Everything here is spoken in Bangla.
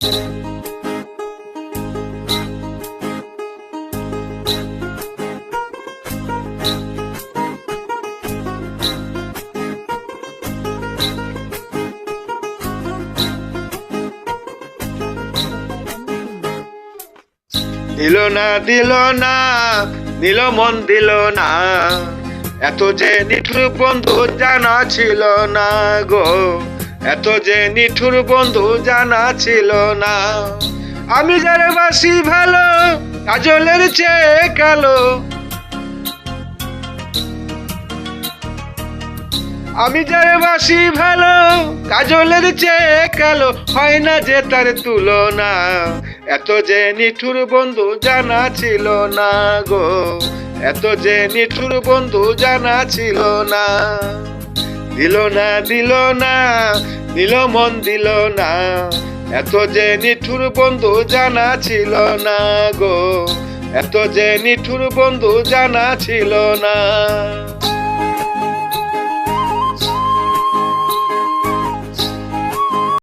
দিল না দিল না, দিল মন দিল না, এত যে নিঠুর বন্ধু জানা ছিল না গো, এত যে নিঠুর বন্ধু জানা ছিল না। আমি যার বাসি ভালো কাজলের চেয়ে কালো, আমি যার বাসি ভালো কাজলের চেয়ে কালো, হয় না যে তার তুলনা, এত যে নিঠুর বন্ধু জানা ছিল না গো, এত যে নিঠুর বন্ধু জানা ছিল না। দিল না দিল না, দিল মন দিল না, এত যে নিঠুর বন্ধু জানা ছিল না গো, এত যে নিঠুর বন্ধু জানা ছিল না।